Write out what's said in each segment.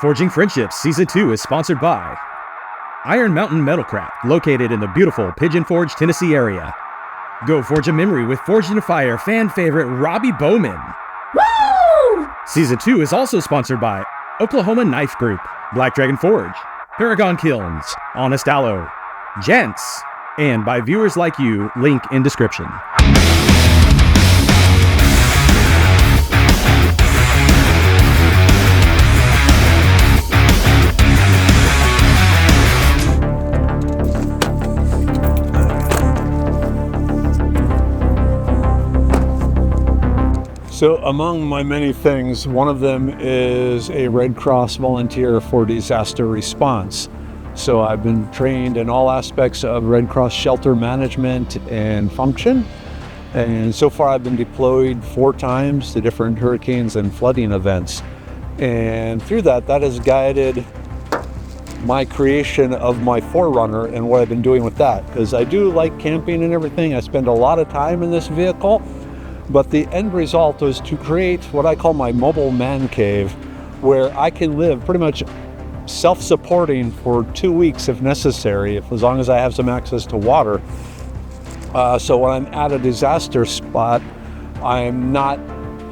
Forging Friendships Season 2 is sponsored by Iron Mountain Metalcraft, located in the beautiful Pigeon Forge, Tennessee area. Go forge a memory with Forged in Fire fan favorite Robbie Bowman. Woo! Season 2 is also sponsored by Oklahoma Knife Group, Black Dragon Forge, Paragon Kilns, Honest Aloe, Gents, and by viewers like you, link in description. So among my many things, one of them is a Red Cross volunteer for disaster response. So I've been trained in all aspects of Red Cross shelter management and function. And so far I've been deployed 4 times to different hurricanes and flooding events. And through that has guided my creation of my Forerunner and what I've been doing with that. Because I do like camping and everything. I spend a lot of time in this vehicle. But the end result was to create what I call my mobile man cave, where I can live pretty much self-supporting for 2 weeks if necessary, as long as I have some access to water. So when I'm at a disaster spot, I'm not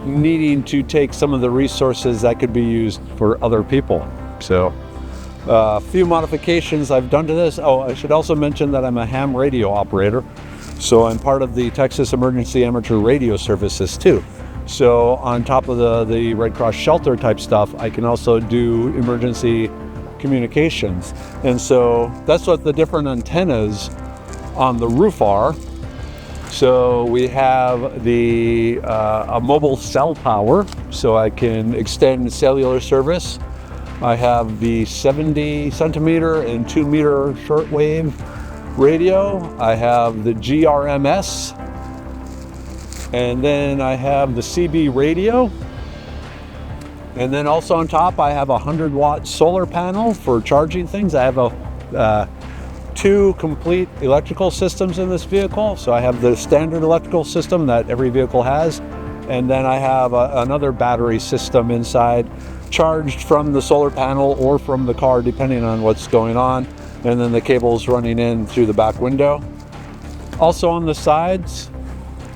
needing to take some of the resources that could be used for other people. So a few modifications I've done to this. Oh, I should also mention that I'm a ham radio operator. So I'm part of the Texas Emergency Amateur Radio Services too. So on top of the Red Cross shelter type stuff, I can also do emergency communications. And so that's what the different antennas on the roof are. So we have a mobile cell tower, so I can extend cellular service. I have the 70 centimeter and 2 meter shortwave radio. I have the GRMS, and then I have the CB radio, and then also on top I have a 100-watt solar panel for charging things. I have 2 complete electrical systems in this vehicle. So I have the standard electrical system that every vehicle has, and then I have another battery system inside, charged from the solar panel or from the car depending on what's going on. And then the cables running in through the back window. Also on the sides,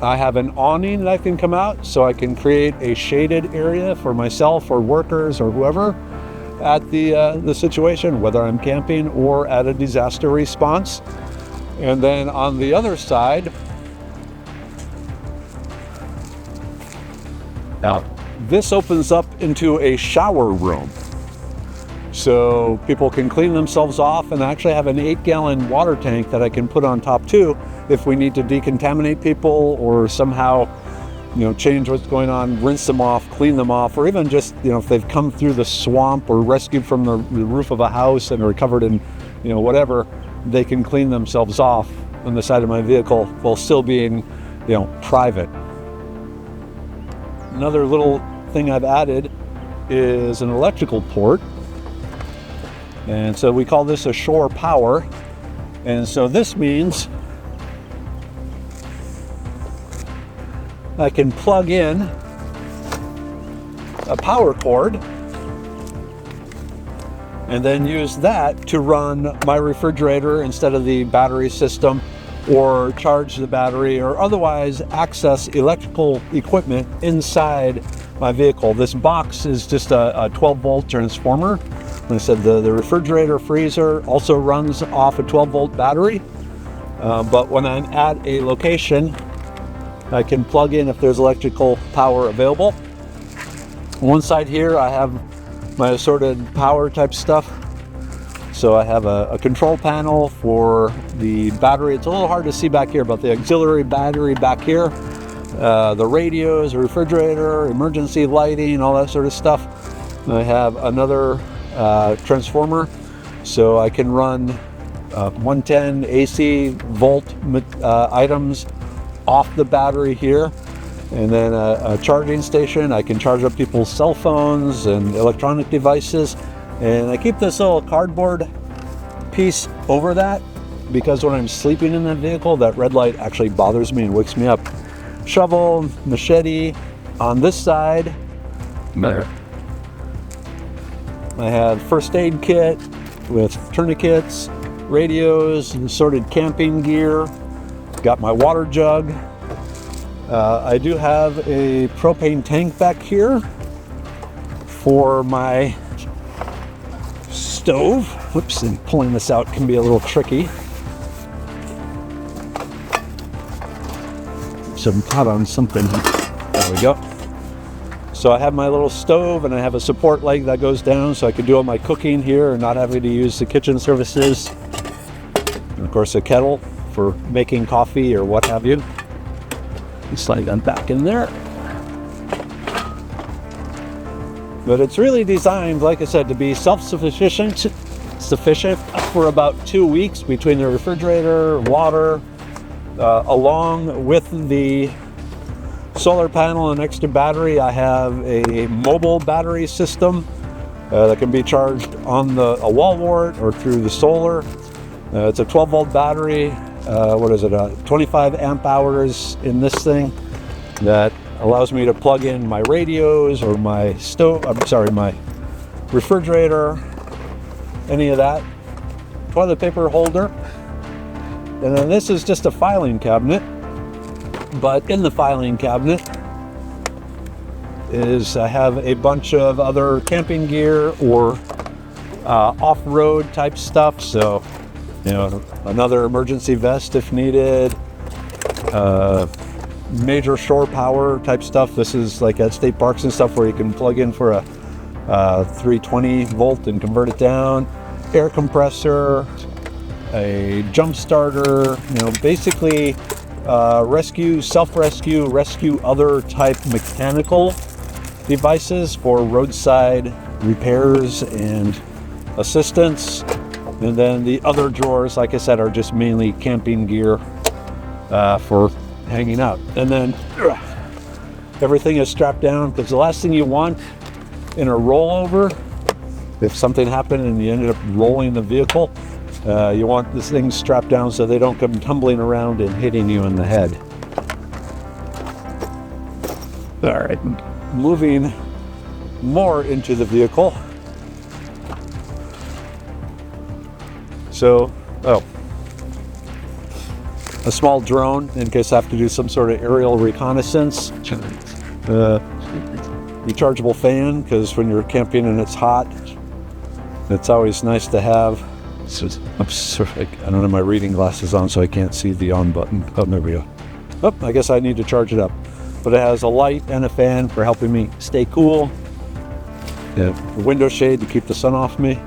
I have an awning that can come out, so I can create a shaded area for myself or workers or whoever at the situation, whether I'm camping or at a disaster response. And then on the other side, now this opens up into a shower room. So people can clean themselves off, and I actually have an 8-gallon water tank that I can put on top too if we need to decontaminate people or somehow, change what's going on, rinse them off, clean them off, or even just, if they've come through the swamp or rescued from the roof of a house and are covered in, whatever, they can clean themselves off on the side of my vehicle while still being, private. Another little thing I've added is an electrical port. And so we call this a shore power. And so this means I can plug in a power cord and then use that to run my refrigerator instead of the battery system, or charge the battery, or otherwise access electrical equipment inside my vehicle. This box is just a 12-volt transformer. Like I said, the refrigerator freezer also runs off a 12-volt battery, but when I'm at a location, I can plug in if there's electrical power available. On one side here, I have my assorted power type stuff. So I have a control panel for the battery. It's a little hard to see back here, but the auxiliary battery back here, the radios, the refrigerator, emergency lighting, all that sort of stuff. I have another transformer, so I can run 110 AC volt items off the battery here, and then a charging station. I can charge up people's cell phones and electronic devices, and I keep this little cardboard piece over that because when I'm sleeping in that vehicle, that red light actually bothers me and wakes me up. Shovel, machete on this side. I have first aid kit with tourniquets, radios, assorted camping gear. Got my water jug. I do have a propane tank back here for my stove. Whoops, and pulling this out can be a little tricky. Some hot on something. There we go. So I have my little stove and I have a support leg that goes down so I can do all my cooking here and not having to use the kitchen services. And of course a kettle for making coffee or what have you. Slide that back in there. But it's really designed, like I said, to be self-sufficient for about 2 weeks between the refrigerator, water, along with the solar panel and extra battery. I have a mobile battery system that can be charged on a wall wart or through the solar. It's a 12-volt battery. 25 amp hours in this thing that allows me to plug in my radios or my my refrigerator, any of that. Toilet paper holder. And then this is just a filing cabinet, but in the filing cabinet I have a bunch of other camping gear or off-road type stuff. So, you know, another emergency vest if needed, major shore power type stuff. This is like at state parks and stuff where you can plug in for a 320 volt and convert it down, air compressor, a jump starter, you know, basically rescue, self-rescue, rescue other type mechanical devices for roadside repairs and assistance. And then the other drawers, like I said, are just mainly camping gear for hanging out. And then everything is strapped down because the last thing you want in a rollover, if something happened and you ended up rolling the vehicle, you want this thing strapped down so they don't come tumbling around and hitting you in the head. All right, moving more into the vehicle. So, a small drone in case I have to do some sort of aerial reconnaissance. Rechargeable fan, because when you're camping and it's hot, it's always nice to have. I'm sorry, I don't have my reading glasses on, so I can't see the on button. Oh, there we go. Oh, I guess I need to charge it up. But it has a light and a fan for helping me stay cool. A window shade to keep the sun off me.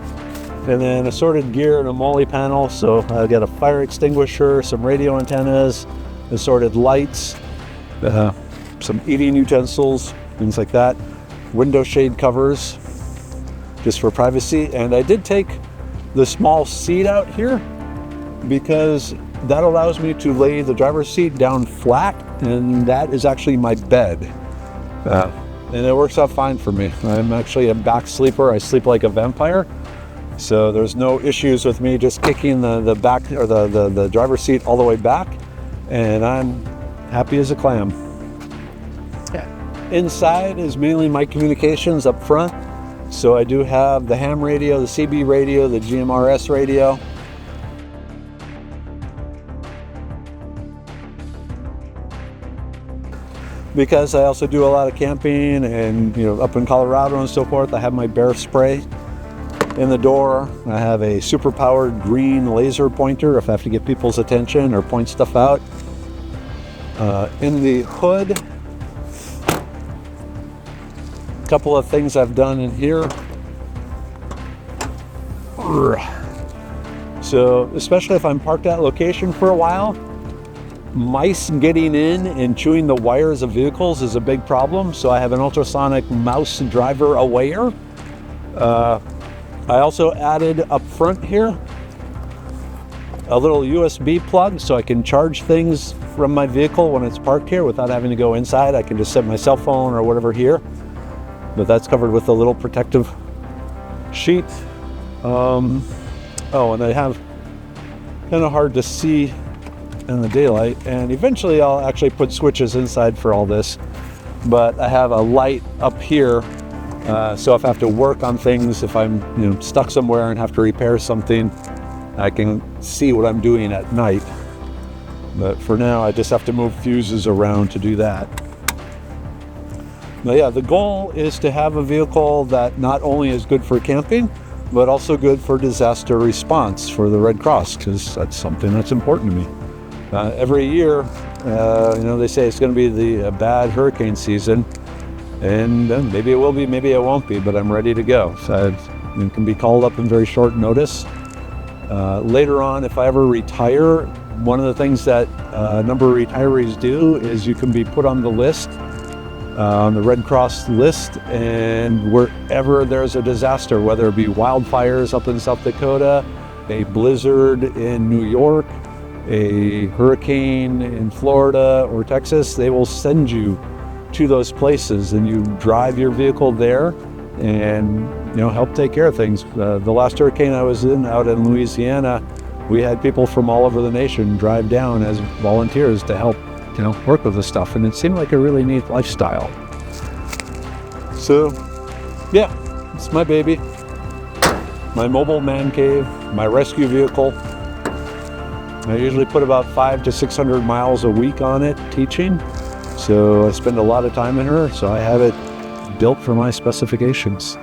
And then assorted gear and a MOLLE panel. So I got a fire extinguisher, some radio antennas, assorted lights, some eating utensils, things like that. Window shade covers, just for privacy. And I did take the small seat out here because that allows me to lay the driver's seat down flat, and that is actually my bed. And it works out fine for me. I'm actually a back sleeper. I sleep like a vampire. So there's no issues with me just kicking the back or the driver's seat all the way back, and I'm happy as a clam. Yeah. Inside is mainly my communications up front. So I do have the ham radio, the CB radio, the GMRS radio. Because I also do a lot of camping and, you know, up in Colorado and so forth, I have my bear spray in the door. I have a super powered green laser pointer if I have to get people's attention or point stuff out. In the hood, a couple of things I've done in here. So, especially if I'm parked at location for a while, mice getting in and chewing the wires of vehicles is a big problem. So I have an ultrasonic mouse driver awayer. I also added up front here a little USB plug so I can charge things from my vehicle when it's parked here without having to go inside. I can just set my cell phone or whatever here, but that's covered with a little protective sheet. Oh, and I have kind of hard to see in the daylight, and eventually I'll actually put switches inside for all this, but I have a light up here So if I have to work on things, if I'm stuck somewhere and have to repair something, I can see what I'm doing at night. But for now, I just have to move fuses around to do that. But yeah, the goal is to have a vehicle that not only is good for camping, but also good for disaster response for the Red Cross, because that's something that's important to me. Every year, they say it's going to be the bad hurricane season, and maybe it will be, maybe it won't be, but I'm ready to go. So it can be called up in very short notice. Later on, if I ever retire, one of the things that a number of retirees do is you can be put on the list, on the Red Cross list, and wherever there's a disaster, whether it be wildfires up in South Dakota, a blizzard in New York, a hurricane in Florida or Texas, they will send you to those places, and you drive your vehicle there and help take care of things. The last hurricane I was in out in Louisiana, we had people from all over the nation drive down as volunteers to help work with the stuff, and it seemed like a really neat lifestyle. So yeah, it's my baby, my mobile man cave, my rescue vehicle. I usually put about 500 to 600 miles a week on it teaching, so I spend a lot of time in her, so I have it built for my specifications.